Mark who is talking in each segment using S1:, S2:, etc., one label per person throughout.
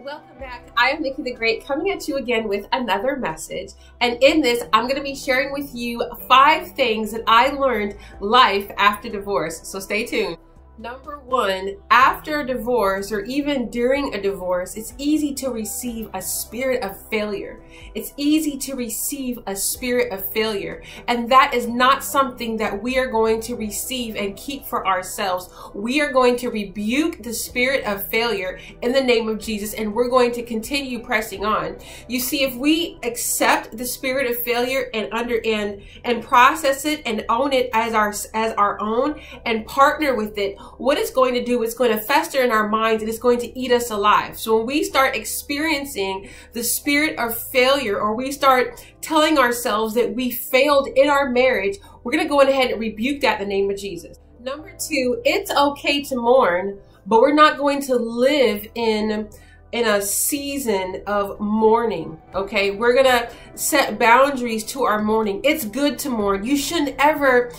S1: Welcome back. I am Nikki the Great, coming at you again with another message. And in this, I'm going to be sharing with you 5 things that I learned life after divorce. So stay tuned. Number 1, after a divorce or even during a divorce, it's easy to receive a spirit of failure. It's easy to receive a spirit of failure. And that is not something that we are going to receive and keep for ourselves. We are going to rebuke the spirit of failure in the name of Jesus, and we're going to continue pressing on. You see, if we accept the spirit of failure and process it and own it as our own and partner with it, what it's going to do is going to fester in our minds and it's going to eat us alive. So when we start experiencing the spirit of failure, or we start telling ourselves that we failed in our marriage, we're going to go ahead and rebuke that in the name of Jesus. Number 2, it's okay to mourn, but we're not going to live in a season of mourning, okay? We're going to set boundaries to our mourning. It's good to mourn. You shouldn't ever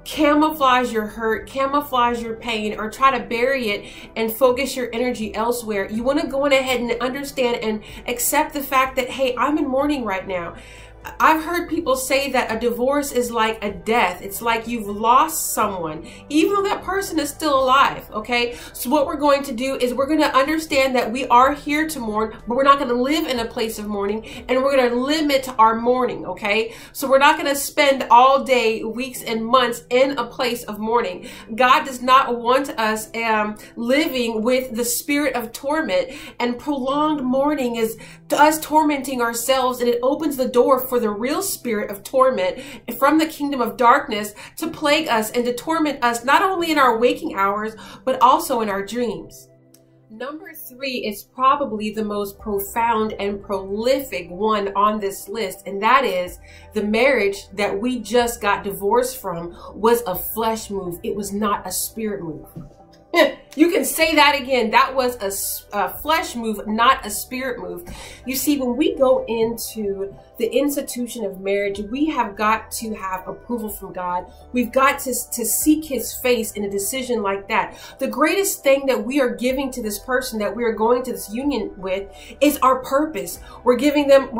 S1: camouflage your hurt, camouflage your pain, or try to bury it and focus your energy elsewhere. You want to go on ahead and understand and accept the fact that, hey, I'm in mourning right now. I've heard people say that a divorce is like a death. It's like you've lost someone, even though that person is still alive, okay? So what we're going to do is we're going to understand that we are here to mourn, but we're not going to live in a place of mourning, and we're going to limit our mourning, okay? So we're not going to spend all day, weeks, and months in a place of mourning. God does not want us living with the spirit of torment, and prolonged mourning is us tormenting ourselves, and it opens the door for the real spirit of torment from the kingdom of darkness to plague us and to torment us, not only in our waking hours, but also in our dreams. Number 3 is probably the most profound and prolific one on this list, and that is the marriage that we just got divorced from was a flesh move. It was not a spirit move. You can say that again. That was a flesh move, not a spirit move. You see, when we go into the institution of marriage, we have got to have approval from God. We've got to seek his face in a decision like that. The greatest thing that we are giving to this person that we are going to this union with is our purpose. We're giving them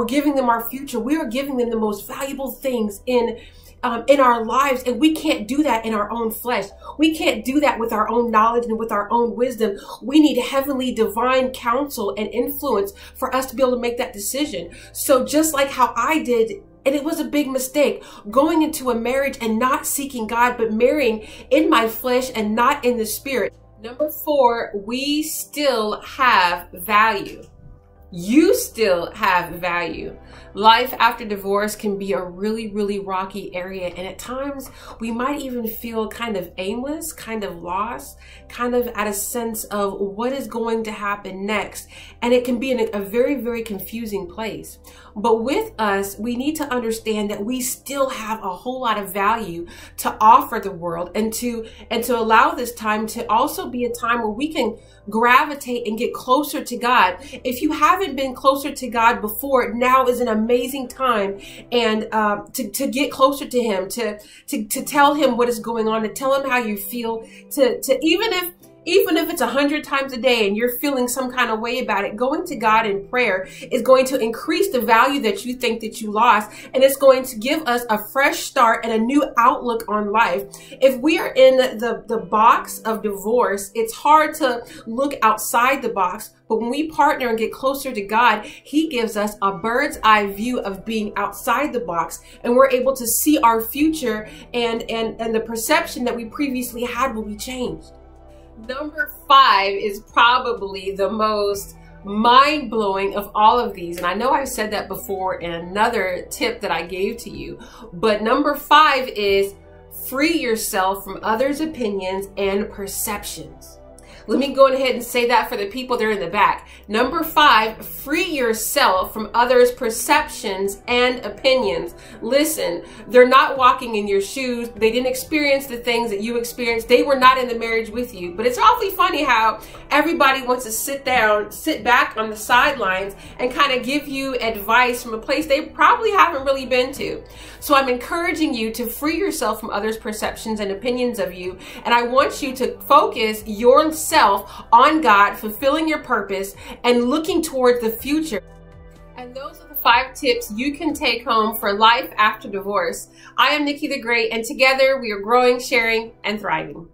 S1: our future. We are giving them the most valuable things in our lives, and we can't do that in our own flesh. We can't do that with our own knowledge and with our own wisdom. We need heavenly divine counsel and influence for us to be able to make that decision. So just like how I did, and it was a big mistake, going into a marriage and not seeking God, but marrying in my flesh and not in the spirit. Number 4, we still have value. You still have value. Life after divorce can be a really, really rocky area. And at times we might even feel kind of aimless, kind of lost, kind of at a sense of what is going to happen next. And it can be in a very, very confusing place. But with us, we need to understand that we still have a whole lot of value to offer the world, and to allow this time to also be a time where we can gravitate and get closer to God. If you haven't been closer to God before, now is an amazing time and to get closer to him, to tell him what is going on, to tell him how you feel, to even if it's 100 times a day and you're feeling some kind of way about it, going to God in prayer is going to increase the value that you think that you lost, and it's going to give us a fresh start and a new outlook on life. If we are in the box of divorce, it's hard to look outside the box, but when we partner and get closer to God, he gives us a bird's eye view of being outside the box, and we're able to see our future, and the perception that we previously had will be changed. Number 5 is probably the most mind-blowing of all of these. And I know I've said that before in another tip that I gave to you. But number 5 is free yourself from others' opinions and perceptions. Let me go ahead and say that for the people there in the back. Number 5, free yourself from others' perceptions and opinions. Listen, they're not walking in your shoes. They didn't experience the things that you experienced. They were not in the marriage with you. But it's awfully funny how everybody wants to sit back on the sidelines and kind of give you advice from a place they probably haven't really been to. So I'm encouraging you to free yourself from others' perceptions and opinions of you. And I want you to focus yourself yourself on God, fulfilling your purpose, and looking towards the future. And those are the 5 tips you can take home for life after divorce. I am Nikki the Great, and together we are growing, sharing, and thriving.